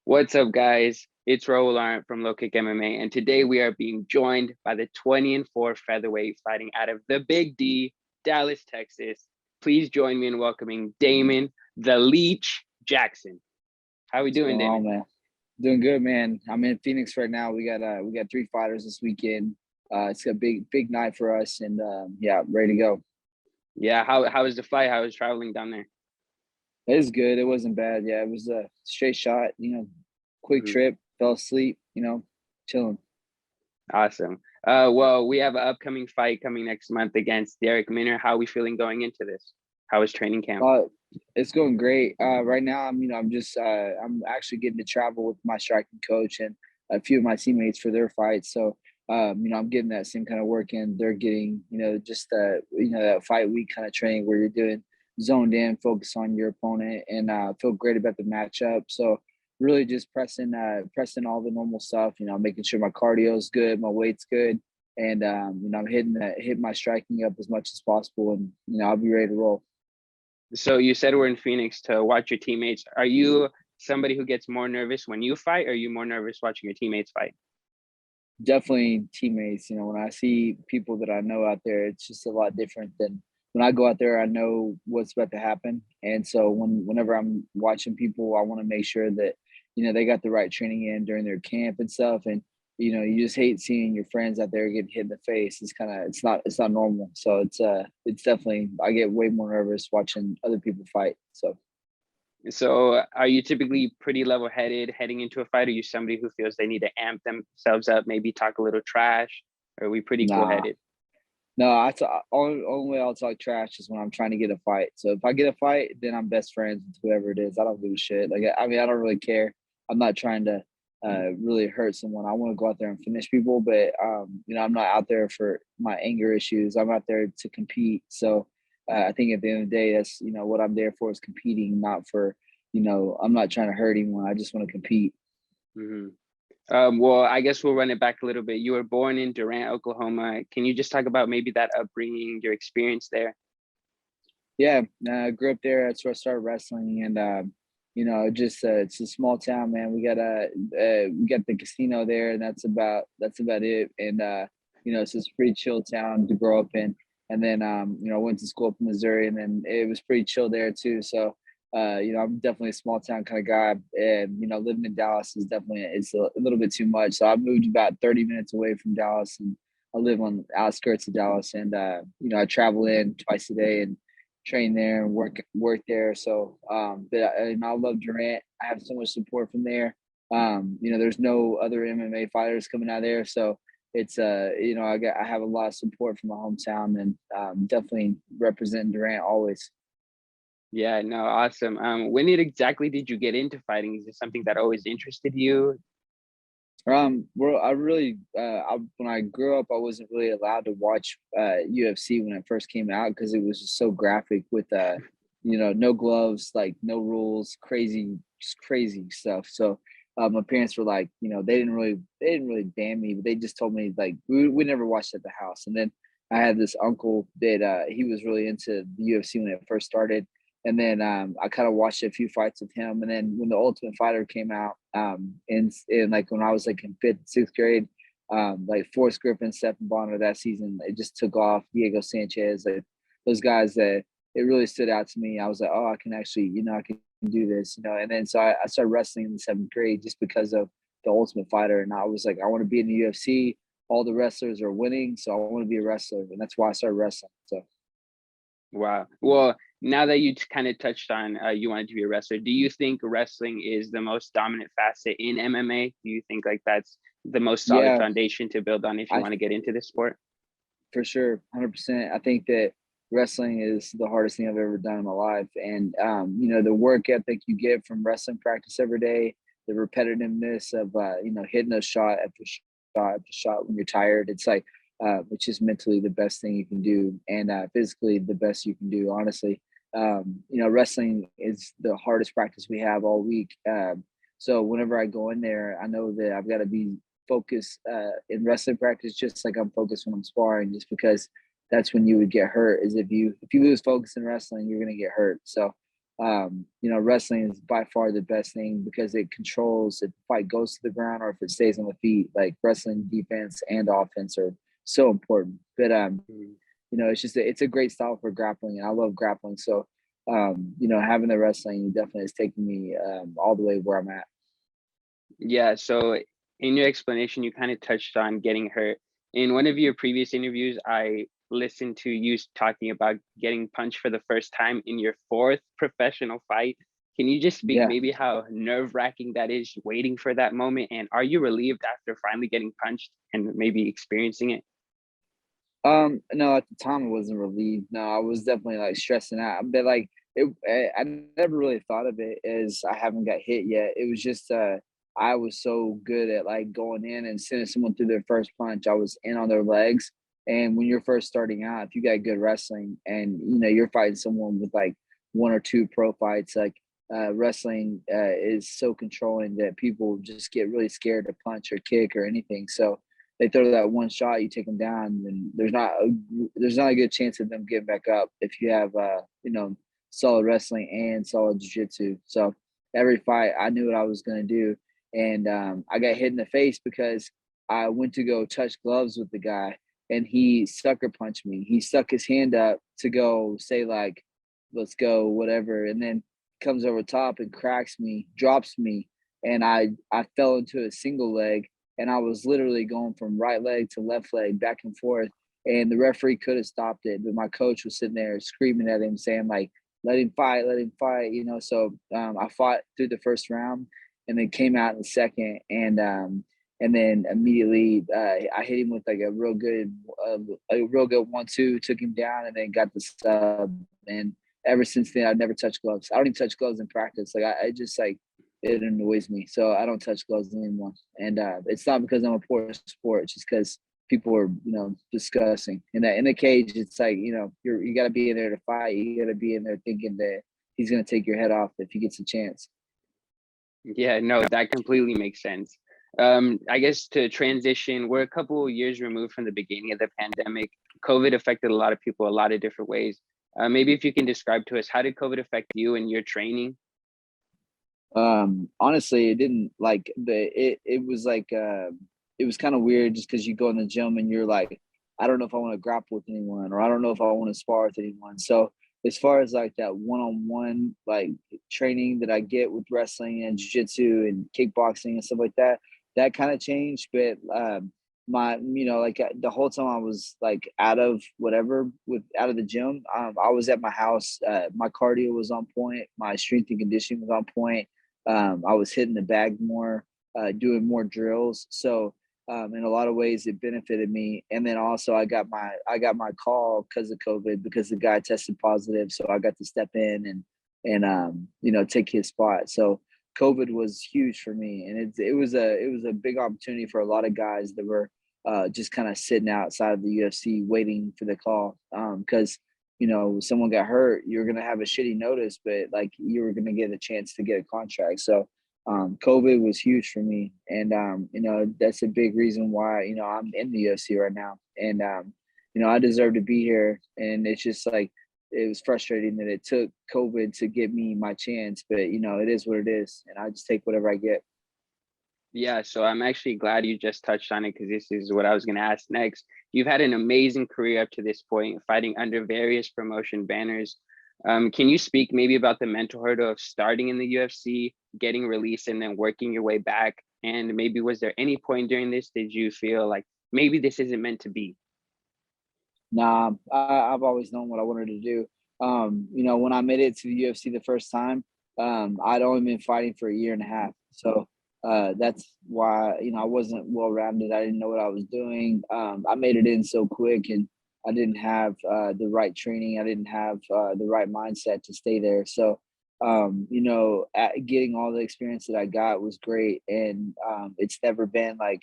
What's up, guys? It's Roland from LowKick MMA, and today we are being joined by the 20-4 featherweight fighting out of the Big D, Dallas, Texas. Please join me in welcoming Damon the Leech Jackson. How we What's doing, going on, Damon? man? Doing good, man. I'm in Phoenix right now. We got three fighters this weekend. It's a big night for us, and yeah, ready to go. Yeah, how was the fight? How was traveling down there? It was good. It wasn't bad. Yeah, it was a straight shot. Quick Mhm. trip. Fell asleep. Chilling. Awesome. Well, we have an upcoming fight coming next month against Darrick Minner. How are we feeling going into this? How was training camp? Uh, it's going great. Right now, I'm actually getting to travel with my striking coach and a few of my teammates for their fights. So, I'm getting that same kind of work in. They're getting, just that fight week kind of training where you're doing zoned in, focus on your opponent, and feel great about the matchup. So, really just pressing all the normal stuff. Making sure my cardio is good, my weight's good, and I'm hitting my striking up as much as possible, and I'll be ready to roll. So you said we're in Phoenix to watch your teammates. Are you somebody who gets more nervous when you fight, or are you more nervous watching your teammates fight? Definitely teammates. When I see people that I know out there, it's just a lot different than when I go out there. I know what's about to happen, and so whenever I'm watching people, I want to make sure that they got the right training in during their camp and stuff. And you just hate seeing your friends out there getting hit in the face. It's not normal. So it's definitely, I get way more nervous watching other people fight. So. So are you typically pretty level-headed heading into a fight? Are you somebody who feels they need to amp themselves up, maybe talk a little trash? Or are we pretty Nah, cool-headed? no, only way I'll talk trash is when I'm trying to get a fight. So if I get a fight, then I'm best friends with whoever it is. I don't give a shit. Like, I mean, I don't really care. I'm not trying to really hurt someone. I want to go out there and finish people, but I'm not out there for my anger issues. I'm out there to compete. So I think at the end of the day, that's what I'm there for is competing, not for I'm not trying to hurt anyone. I just want to compete. Mhm. Well, I guess we'll run it back a little bit. You were born in Durant, Oklahoma. Can you just talk about maybe that upbringing, your experience there? Yeah, I grew up there. That's where I started wrestling, and just it's a small town, man. We got the casino there, and that's about it. And it's just a pretty chill town to grow up in. And then I went to school up in Missouri, and then it was pretty chill there too. So I'm definitely a small town kind of guy, and living in Dallas is definitely it's a little bit too much. So I moved about 30 minutes away from Dallas, and I live on the outskirts of Dallas, and I travel in twice a day and train there and work there. So, I love Durant. I have so much support from there. There's no other MMA fighters coming out of there, so it's I have a lot of support from my hometown, and definitely representing Durant always. Yeah, no, awesome. When exactly did you get into fighting? Is this something that always interested you? Well, when I grew up, I wasn't really allowed to watch UFC when it first came out because it was just so graphic with no gloves, like no rules, just crazy stuff. So my parents were like, they didn't really ban me, but they just told me like we never watched at the house. And then I had this uncle that he was really into the UFC when it first started, and then I kind of watched a few fights with him. And then when the Ultimate Fighter came out, in like when I was like in fifth, sixth grade, like Forrest Griffin, Stephen Bonner that season, it just took off. Diego Sanchez, like those guys that it really stood out to me. I was like, oh, I can actually, I can do this, And then so I started wrestling in the seventh grade just because of the Ultimate Fighter, and I was like, I want to be in the UFC. All the wrestlers are winning, so I want to be a wrestler, and that's why I started wrestling. So. Wow. Well, now that you kind of touched on you wanted to be a wrestler, do you think wrestling is the most dominant facet in MMA? Do you think like that's the most solid Yeah, foundation to build on if you I want to get into this sport? For sure, 100%. I think that wrestling is the hardest thing I've ever done in my life, and the work ethic you get from wrestling practice every day, the repetitiveness of hitting a shot after shot after shot when you're tired. It's like it's just mentally the best thing you can do, and physically the best you can do. Honestly, wrestling is the hardest practice we have all week. So whenever I go in there, I know that I've got to be focus in wrestling practice just like I'm focused when I'm sparring, just because that's when you would get hurt. Is if you lose focus in wrestling, you're gonna get hurt. So wrestling is by far the best thing because it controls if the fight goes to the ground or if it stays on the feet. Like wrestling defense and offense are so important. But Mm. it's just it's a great style for grappling, and I love grappling. So having the wrestling definitely is taking me all the way where I'm at. Yeah, so in your explanation, you kind of touched on getting hurt. In one of your previous interviews, I listened to you talking about getting punched for the first time in your fourth professional fight. Can you just speak Yeah. maybe how nerve-wracking that is waiting for that moment? And are you relieved after finally getting punched and maybe experiencing it? No, at the time I wasn't relieved. No, I was definitely like stressing out. But like I never really thought of it as I haven't got hit yet. It was just I was so good at like going in and sending someone through their first punch. I was in on their legs. And when you're first starting out, if you got good wrestling and you're fighting someone with like one or two pro fights, like wrestling is so controlling that people just get really scared to punch or kick or anything. So they throw that one shot, you take them down, and there's not a good chance of them getting back up if you have solid wrestling and solid jiu-jitsu. So every fight, I knew what I was going to do, and I got hit in the face because I went to go touch gloves with the guy, and he sucker punched me. He stuck his hand up to go say like, "Let's go," whatever, and then comes over top and cracks me, drops me, and I fell into a single leg, and I was literally going from right leg to left leg back and forth. And the referee could have stopped it, but my coach was sitting there screaming at him, saying like, let him fight, let him fight." So I fought through the first round, and then came out in the second, and then immediately I hit him with like a real good 1-2, took him down, and then got the sub. And ever since then, I've never touched gloves. I don't even touch gloves in practice. Like I just like it annoys me. So I don't touch gloves anymore. And it's not because I'm a poor sport. It's just because people are, discussing. In the cage, it's like, you got to be in there to fight. You got to be in there thinking that he's going to take your head off if he gets a chance. Yeah, no, that completely makes sense. I guess to transition, we're a couple of years removed from the beginning of the pandemic. COVID affected a lot of people a lot of different ways. Maybe if you can describe to us, how did COVID affect you and your training? Honestly, it didn't like it was like it was kind of weird just because you go in the gym and you're like, I don't know if I want to grapple with anyone, or I don't know if I want to spar with anyone. So as far as like that one-on-one like training that I get with wrestling and jiu-jitsu and kickboxing and stuff like that, that kind of changed. But my like the whole time I was like out of the gym, I was at my house. My cardio was on point, my strength and conditioning was on point. I was hitting the bag more, doing more drills. So in a lot of ways, it benefited me. And then also, I got my call because of COVID because the guy tested positive. So I got to step in and take his spot. So COVID was huge for me, and it was a big opportunity for a lot of guys that were just kind of sitting outside of the UFC waiting for the call. Because someone got hurt, you're gonna have a shitty notice, but like you were gonna get a chance to get a contract. So COVID was huge for me, and that's a big reason why I'm in the UFC right now, and I deserve to be here. And it's just like it was frustrating that it took COVID to get me my chance, but it is what it is, and I just take whatever I get. Yeah, so I'm actually glad you just touched on it because this is what I was going to ask next. You've had an amazing career up to this point, fighting under various promotion banners. Can you speak maybe about the mental hurdle of starting in the UFC, getting released, and then working your way back? And maybe was there any point during this did you feel like maybe this isn't meant to be? Nah, I've always known what I wanted to do. When I made it to the UFC the first time, I'd only been fighting for a year and a half. So that's why, I wasn't well rounded. I didn't know what I was doing. I made it in so quick, and I didn't have the right training. I didn't have the right mindset to stay there. So, getting all the experience that I got was great. And it's never been like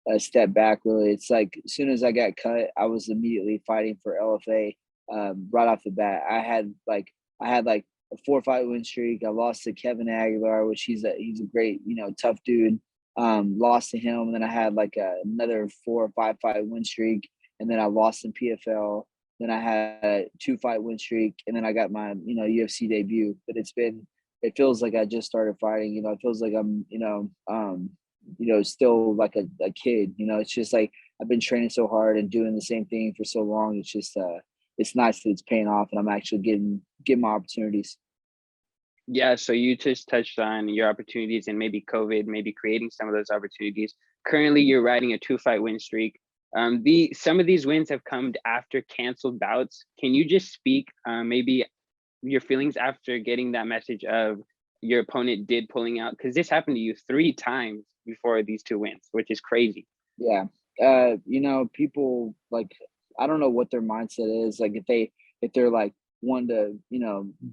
a step back, really. It's like as soon as I got cut, I was immediately fighting for LFA right off the bat. I had like a 4-fight win streak. I lost to Kevin Aguilar, which he's a great, tough dude. Lost to him, and then I had like another 4 or 5 fight win streak, and then I lost in PFL. Then I had a 2-fight win streak, and then I got my UFC debut. But it feels like I just started fighting. It feels like I'm still like a kid. It's just like I've been training so hard and doing the same thing for so long. It's just it's nice that it's paying off, and I'm actually getting my opportunities. Yeah, so you just touched on your opportunities and maybe COVID, maybe creating some of those opportunities. Currently, you're riding a 2-fight win streak. Some of these wins have come after canceled bouts. Can you just speak maybe your feelings after getting that message of your opponent did pulling out? Because this happened to you 3 times before these 2 wins, which is crazy. Yeah. People like I don't know what their mindset is. Like if they're like wanting to,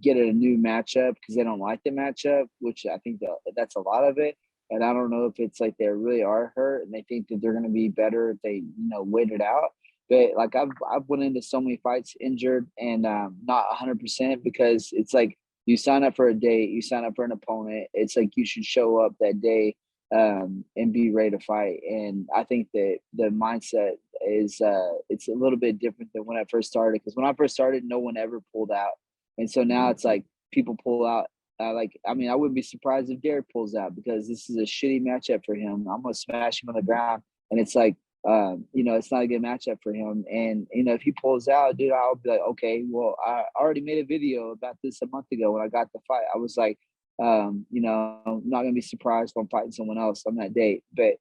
get a new matchup because they don't like the matchup, which I think that's a lot of it. And I don't know if it's like they really are hurt and they think that they're gonna be better if they, wait it out. But like I've went into so many fights injured and not 100% because it's like you sign up for a date, you sign up for an opponent. It's like you should show up that day and be ready to fight. And I think that the mindset is it's a little bit different than when I first started. Because when I first started, no one ever pulled out, and so now it's like people pull out. I wouldn't be surprised if Darrick pulls out because this is a shitty matchup for him. I'm gonna smash him on the ground, and it's like it's not a good matchup for him. And if he pulls out, dude, I'll be like, okay, well, I already made a video about this a month ago when I got the fight. I was like, I'm not gonna be surprised if I'm fighting someone else on that date. But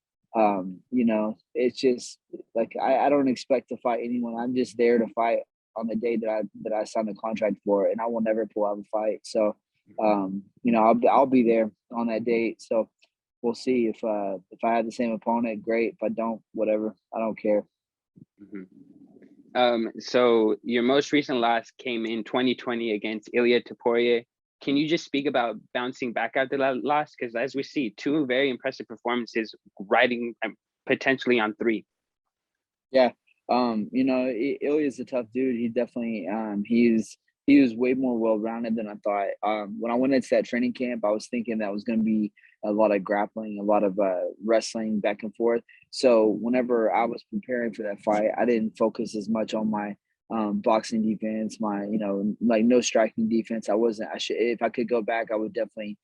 it's just like I don't expect to fight anyone. I'm just there to fight on the day that I signed the contract for, and I will never pull out a fight. So, I'll be there on that date. So we'll see if I have the same opponent, great. If I don't, whatever. I don't care. So your most recent loss came in 2020 against Ilia Topuria. Can you just speak about bouncing back after that loss? Because as we see, 2 very impressive performances, riding potentially on 3. Yeah. Ilya's a tough dude. He definitely he was way more well rounded than I thought. When I went into that training camp, I was thinking that was going to be a lot of grappling, a lot of wrestling back and forth. So whenever I was preparing for that fight, I didn't focus as much on my boxing defense, my like no striking defense. I should if I could go back, I would definitely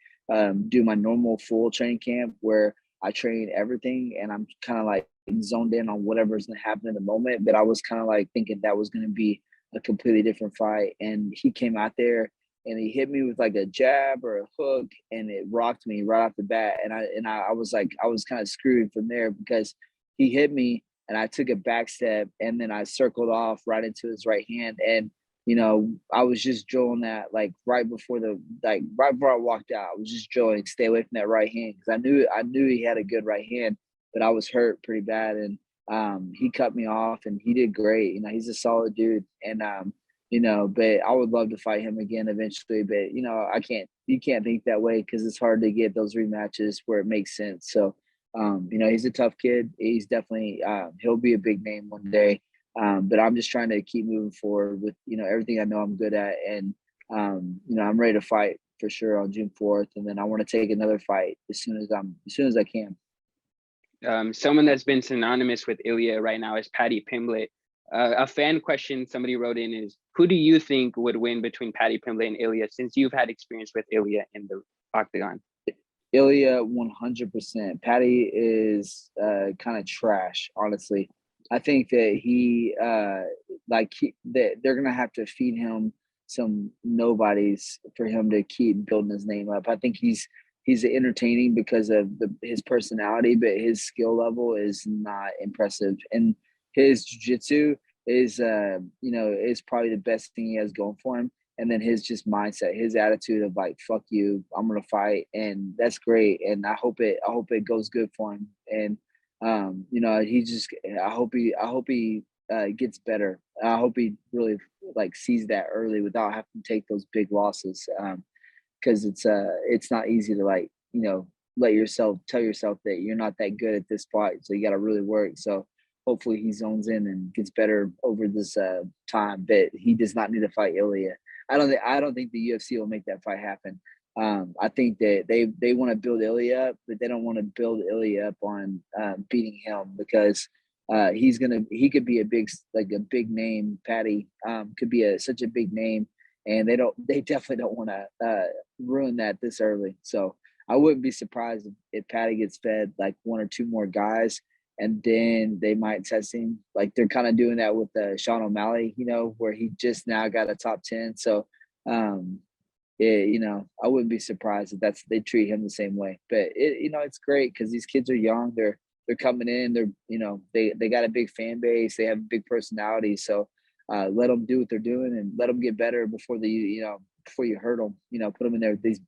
do my normal full training camp where I train everything and I'm kind of like zoned in on whatever's gonna happen in the moment. But I was kind of like thinking that was gonna be a completely different fight. And he came out there and he hit me with like a jab or a hook and it rocked me right off the bat. And I was like, I was kind of screwed from there because he hit me and I took a back step and then I circled off right into his right hand. And I was just drilling that like right before I walked out. I was just drilling, stay away from that right hand because I knew he had a good right hand, but I was hurt pretty bad. And he cut me off and he did great. He's a solid dude. And but I would love to fight him again eventually. But you can't think that way because it's hard to get those rematches where it makes sense. So he's a tough kid. He's definitely he'll be a big name one day. But I'm just trying to keep moving forward with everything I know I'm good at, and I'm ready to fight for sure on June 4th, and then I want to take another fight as soon as I can. Someone that's been synonymous with Ilya right now is Paddy Pimblett. A fan question somebody wrote in is, who do you think would win between Paddy Pimblett and Ilya, since you've had experience with Ilya in the octagon? Ilya 100%. Paddy is kind of trash, honestly. I think that they're gonna have to feed him some nobodies for him to keep building his name up. I think he's entertaining because of his personality, but his skill level is not impressive. And his jiu-jitsu is probably the best thing he has going for him. And then his just mindset, his attitude of like, fuck you, I'm gonna fight, and that's great. And I hope it goes good for him. And I hope he gets better. I hope he really like sees that early without having to take those big losses. Because it's not easy to like tell yourself that you're not that good at this fight, so you got to really work. So hopefully he zones in and gets better over this time. But he does not need to fight Ilya. I don't think the UFC will make that fight happen. I think that they want to build Ilya up, but they don't want to build Ilya up on beating him because he could be a big name. Patty could be such a big name, and they definitely don't want to ruin that this early. So I wouldn't be surprised if Patty gets fed like one or two more guys, and then they might test him like they're kind of doing that with Sean O'Malley, where he just now got a top 10. So I wouldn't be surprised if they treat him the same way. But it's great because these kids are young. They're coming in. They got a big fan base. They have a big personality. So let them do what they're doing and let them get better before before you hurt them. Put them in there with these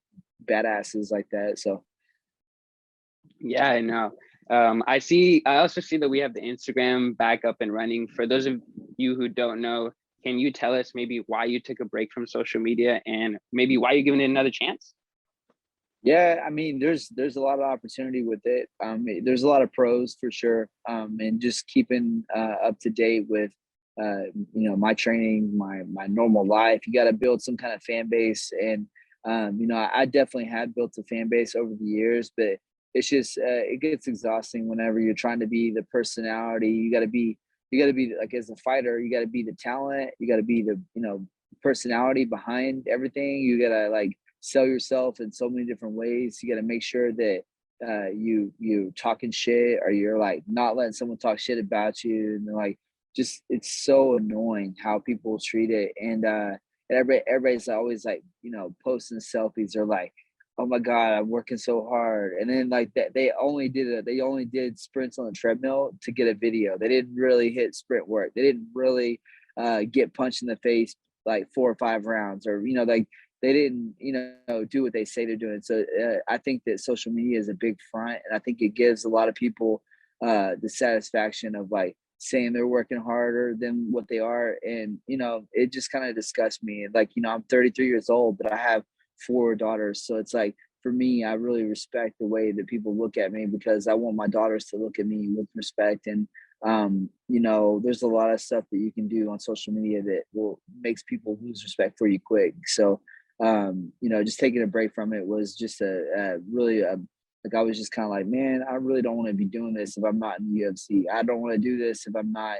badasses like that. So yeah, I know. I also see that we have the Instagram back up and running. For those of you who don't know, can you tell us maybe why you took a break from social media and maybe why you're giving it another chance? Yeah, I mean, there's a lot of opportunity with it. There's a lot of pros for sure, and just keeping up to date with, my training, my normal life. You got to build some kind of fan base, and I definitely had built a fan base over the years, but it's just it gets exhausting whenever you're trying to be the personality. You got to be like as a fighter, you got to be the talent, you got to be the personality behind everything. You got to like sell yourself in so many different ways. You got to make sure that you talking shit or you're like not letting someone talk shit about you, and like just it's so annoying how people treat it. And everybody's always like posting selfies or like, oh my god, I'm working so hard, and then like that they only did sprints on the treadmill to get a video. They didn't really hit sprint work. They didn't really get punched in the face like 4 or 5 rounds, or like they didn't do what they say they're doing. So I think that social media is a big front, and I think it gives a lot of people the satisfaction of like saying they're working harder than what they are. And it just kind of disgusts me. Like I'm 33 years old, but I have 4 daughters, so it's like for me, I really respect the way that people look at me because I want my daughters to look at me with respect. And there's a lot of stuff that you can do on social media that will makes people lose respect for you quick. So just taking a break from it was just like I was just kind of like, man, I really don't want to be doing this if I'm not in the UFC. I don't want to do this if I'm not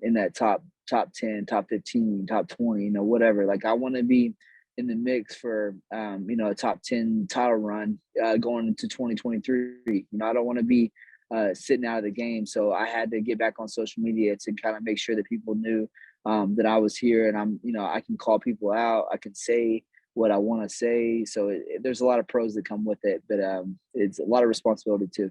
in that top 10, top 15, top 20, whatever. Like I want to be in the mix for a top 10 title run going into 2023. I don't want to be sitting out of the game. So I had to get back on social media to kind of make sure that people knew that I was here, and I can call people out. I can say what I want to say. So there's a lot of pros that come with it, but it's a lot of responsibility too.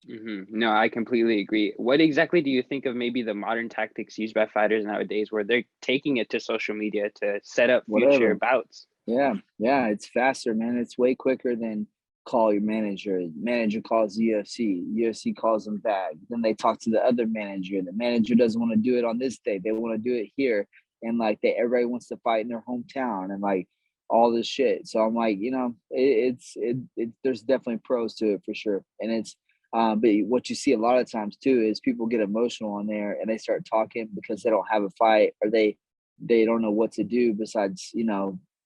No, I completely agree. What exactly do you think of maybe the modern tactics used by fighters nowadays where they're taking it to social media to set up future Whatever. bouts? Yeah, it's faster, man. It's way quicker than call your manager. Manager calls UFC. UFC calls them back. Then they talk to the other manager. The manager doesn't want to do it on this day. They want to do it here. And like everybody wants to fight in their hometown and like all this shit. So I'm like, there's definitely pros to it for sure. And it's but what you see a lot of times too is people get emotional on there and they start talking because they don't have a fight or they don't know what to do besides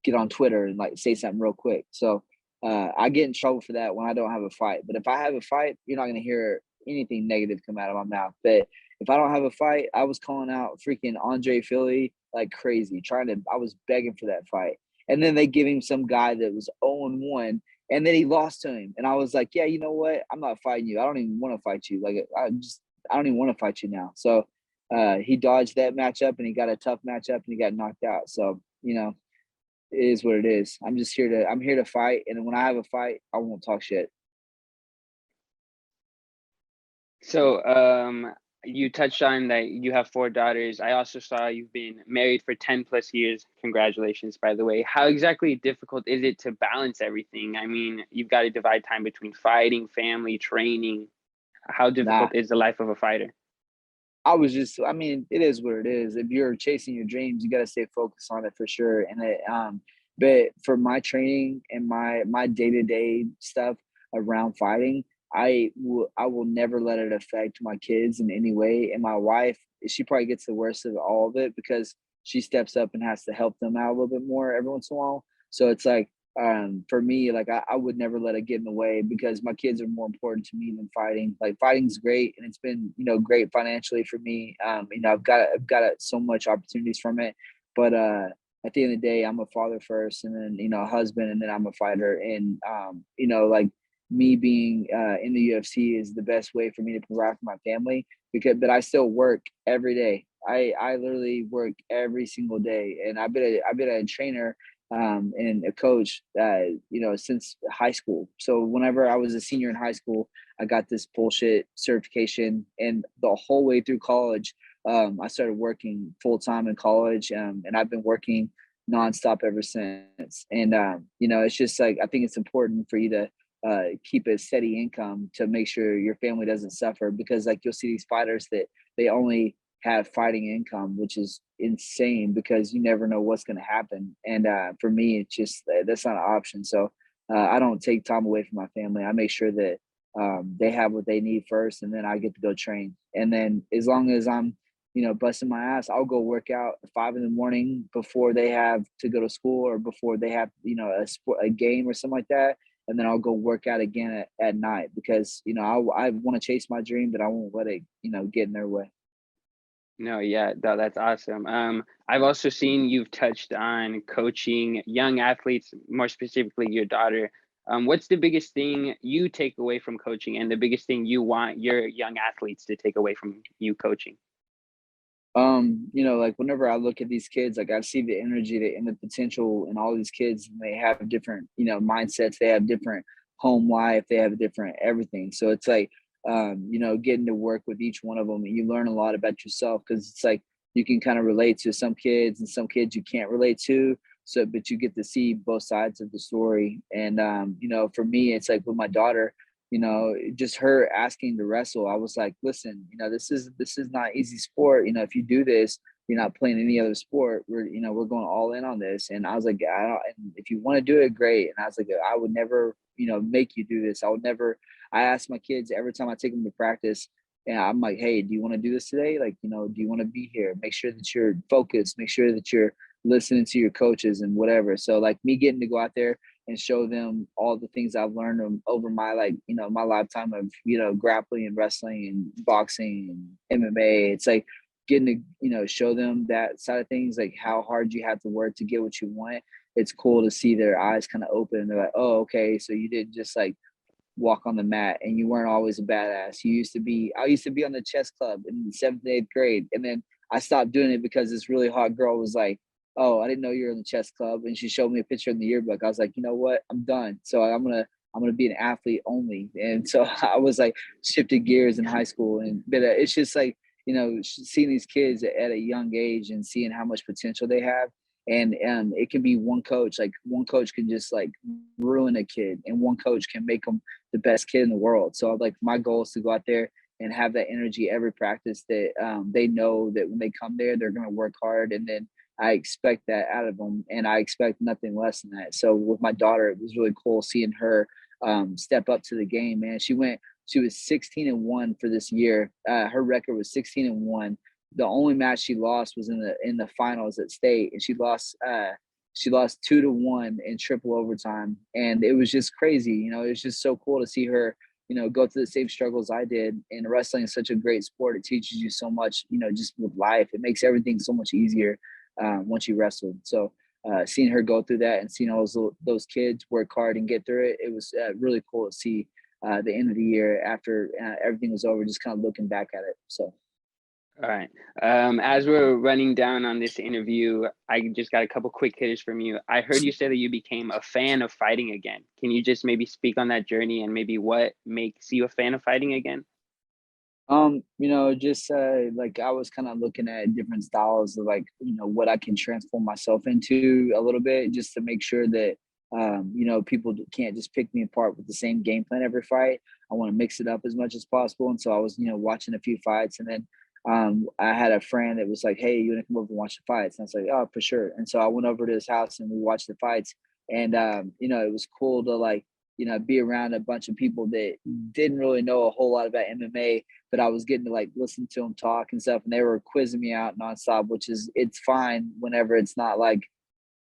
get on Twitter and like say something real quick. So I get in trouble for that when I don't have a fight. But if I have a fight, you're not going to hear anything negative come out of my mouth. But if I don't have a fight, I was calling out freaking Andre Philly like crazy, I was begging for that fight. And then they give him some guy that was 0-1, and then he lost to him. And I was like, yeah, you know what? I'm not fighting you. I don't even want to fight you. Like I don't even want to fight you now. So he dodged that matchup and he got a tough matchup and he got knocked out. So, it is what it is. I'm here to fight. And when I have a fight, I won't talk shit. So you touched on that you have 4 daughters. I also saw you've been married for 10 plus years. Congratulations, by the way. How exactly difficult is it to balance everything? I mean, you've got to divide time between fighting, family, training. How Nah, difficult is the life of a fighter? I mean, it is what it is. If you're chasing your dreams, you got to stay focused on it for sure. And but for my training and my day-to-day stuff around fighting, I will never let it affect my kids in any way. And my wife, she probably gets the worst of all of it because she steps up and has to help them out a little bit more every once in a while. So it's like for me, like I would never let it get in the way because my kids are more important to me than fighting. Like fighting's great and it's been, great financially for me. I've got so much opportunities from it, but at the end of the day, I'm a father first, and then a husband, and then I'm a fighter. And like me being in the UFC is the best way for me to provide for my family but I still work every day. I literally work every single day, and I've been a trainer and a coach, since high school. So whenever I was a senior in high school, I got this bullshit certification, and the whole way through college, I started working full time in college, and I've been working nonstop ever since. And it's just like I think it's important for you to keep a steady income to make sure your family doesn't suffer, because like you'll see these fighters that they only have fighting income, which is insane because you never know what's going to happen. And for me, it's just that's not an option. So I don't take time away from my family. I make sure that they have what they need first, and then I get to go train. And then as long as I'm, busting my ass, I'll go work out at 5 in the morning before they have to go to school or before they have, a game or something like that. And then I'll go work out again at night because, I want to chase my dream, but I won't let it, get in their way. No, yeah, that's awesome. I've also seen you've touched on coaching young athletes, more specifically your daughter. What's the biggest thing you take away from coaching, and the biggest thing you want your young athletes to take away from you coaching? Like whenever I look at these kids, like I see the energy and the potential in all these kids, and they have different, mindsets, they have different home life, they have different everything. So it's like, getting to work with each one of them, and you learn a lot about yourself because it's like you can kind of relate to some kids and some kids you can't relate to. So, but you get to see both sides of the story. And, for me, it's like with my daughter, just her asking to wrestle, I was like, listen, this is not easy sport. If you do this, you're not playing any other sport. We're going all in on this. And I was like, I don't, and if you want to do it, great. And I was like, I would never, make you do this. I would never. I ask my kids every time I take them to practice, and I'm like, hey, do you want to do this today? Like, do you want to be here? Make sure that you're focused. Make sure that you're listening to your coaches and whatever. So like me getting to go out there and show them all the things I've learned over my my lifetime of grappling and wrestling and boxing and MMA. It's like getting to show them that side of things, like how hard you have to work to get what you want. It's cool to see their eyes kind of open, and they're like, oh, okay, so you didn't just like walk on the mat and you weren't always a badass. I used to be on the chess club in 7th and 8th grade, and then I stopped doing it because this really hot girl was like, oh, I didn't know you were in the chess club. And she showed me a picture in the yearbook. I was like, you know what? I'm done. So I'm gonna be an athlete only. And so I was like shifted gears in high school. But it's just like, seeing these kids at a young age and seeing how much potential they have. And it can be one coach. Like one coach can just like ruin a kid, and one coach can make them the best kid in the world. So like my goal is to go out there and have that energy every practice, that they know that when they come there, they're going to work hard. And then I expect that out of them, and I expect nothing less than that. So with my daughter, it was really cool seeing her step up to the game, man. She was 16-1 for this year. Her record was 16-1. The only match she lost was in the finals at state, and she lost 2-1 in triple overtime. And it was just crazy. It was just so cool to see her, go through the same struggles I did. And wrestling is such a great sport. It teaches you so much, just with life. It makes everything so much easier once you wrestled. So seeing her go through that and seeing all those kids work hard and get through it, it was really cool to see the end of the year after everything was over, just kind of looking back at it. So. All right. As we're running down on this interview, I just got a couple quick hitters from you. I heard you say that you became a fan of fighting again. Can you just maybe speak on that journey and maybe what makes you a fan of fighting again? Just like I was kind of looking at different styles of like, what I can transform myself into a little bit, just to make sure that people can't just pick me apart with the same game plan every fight. I want to mix it up as much as possible. And so I was, watching a few fights, and then I had a friend that was like, hey, you want to come over and watch the fights? And I was like, oh, for sure. And so I went over to his house and we watched the fights. And, it was cool to like, be around a bunch of people that didn't really know a whole lot about MMA, but I was getting to like listen to them talk and stuff. And they were quizzing me out nonstop, it's fine whenever it's not like,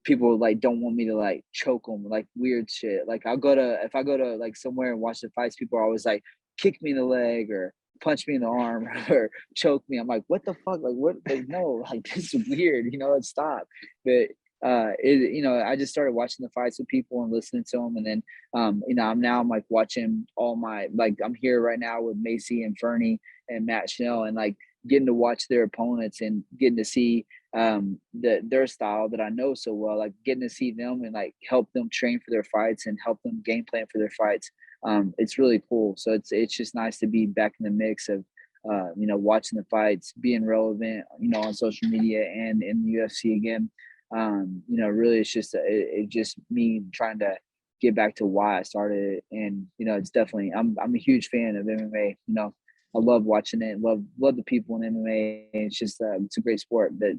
people like don't want me to like choke them, like weird shit. Like if I go to like somewhere and watch the fights, people are always like kick me in the leg or punch me in the arm or choke me. I'm like, what the fuck? Like what? Like no, like this is weird. Let's stop. But I just started watching the fights with people and listening to them, and then I'm like watching all my like I'm here right now with Macy and Fernie and Matt Schnell, and like getting to watch their opponents and getting to see their style that I know so well, like getting to see them and like help them train for their fights and help them game plan for their fights. It's really cool. So it's just nice to be back in the mix of watching the fights, being relevant, on social media and in the UFC again. Really it's just me trying to get back to why I started it. And it's definitely I'm a huge fan of MMA. I love watching it. Love the people in MMA. It's just it's a great sport. But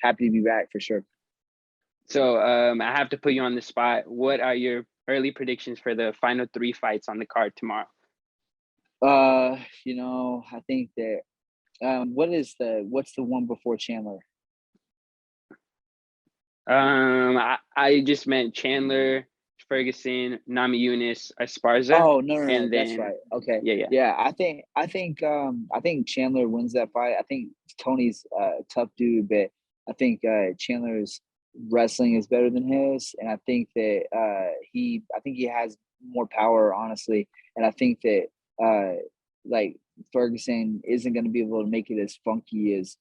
happy to be back for sure. So I have to put you on the spot. What are your early predictions for the final 3 fights on the card tomorrow? I think that what's the one before Chandler? I just meant Chandler, Ferguson, Namajunas, Esparza. Oh no, and that's then, right. Okay. Yeah. Yeah, I think Chandler wins that fight. I think Tony's a tough dude, but I think Chandler's wrestling is better than his, and I think that he has more power, honestly, and I think that like Ferguson isn't going to be able to make it as funky as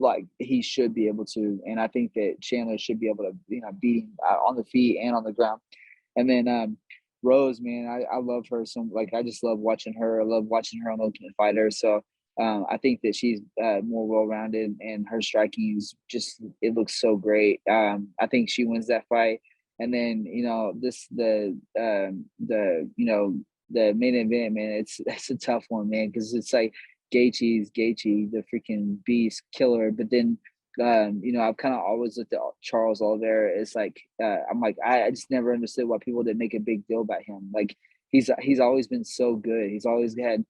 like he should be able to, and I think that Chandler should be able to beat him on the feet and on the ground. And then Rose, man, I love her. I just love watching her. I love watching her on Ultimate Fighter. So I think that she's more well-rounded, and her striking is just it looks so great. I think she wins that fight. And then the main event, man, that's a tough one, man, because it's like Gaethje, the freaking beast killer. But then I've kind of always looked at Charles Oliveira as like I'm like I just never understood why people didn't make a big deal about him. Like he's always been so good. He's always had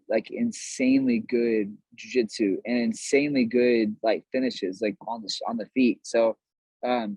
like insanely good jiu-jitsu and insanely good like finishes like on the feet. So I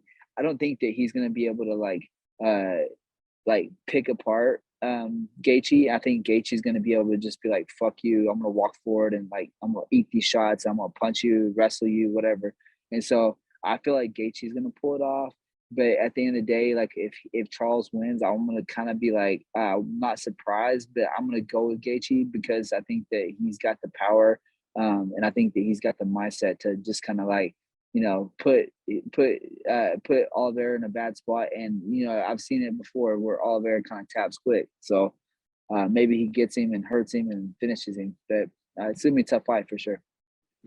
don't think that he's gonna be able to like pick apart Gaethje. I think Gaethje's going to be able to just be like, fuck you, I'm going to walk forward and like I'm going to eat these shots, I'm going to punch you, wrestle you, whatever. And so I feel like Gaethje's going to pull it off. But at the end of the day, like if Charles wins, I'm going to kind of be like, I'm not surprised, but I'm going to go with Gaethje because I think that he's got the power, and I think that he's got the mindset to just kind of like put Oliveira in a bad spot. And I've seen it before where Oliveira kind of taps quick. So maybe he gets him and hurts him and finishes him. But it's gonna be a tough fight for sure.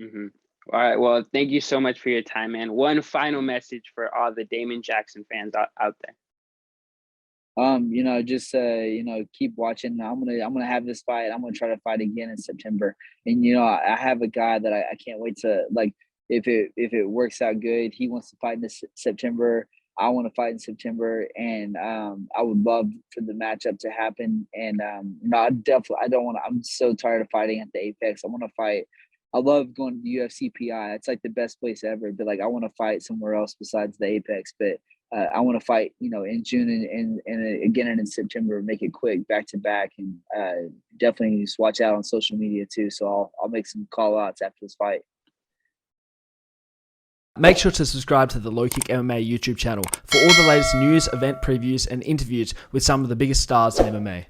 Mm-hmm. All right. Well, thank you so much for your time, man. One final message for all the Damon Jackson fans out there. Just keep watching. I'm gonna have this fight. I'm gonna try to fight again in September. And I have a guy that I can't wait to like. If it works out good, he wants to fight in September. I want to fight in September, and I would love for the matchup to happen. And I don't want to. I'm so tired of fighting at the Apex. I want to fight. I love going to the UFC PI. It's like the best place ever. But like, I want to fight somewhere else besides the Apex. But I want to fight, in June and again in September. Make it quick, back to back, and definitely just watch out on social media too. So I'll make some call outs after this fight. Make sure to subscribe to the LowKick MMA YouTube channel for all the latest news, event previews, and interviews with some of the biggest stars in MMA.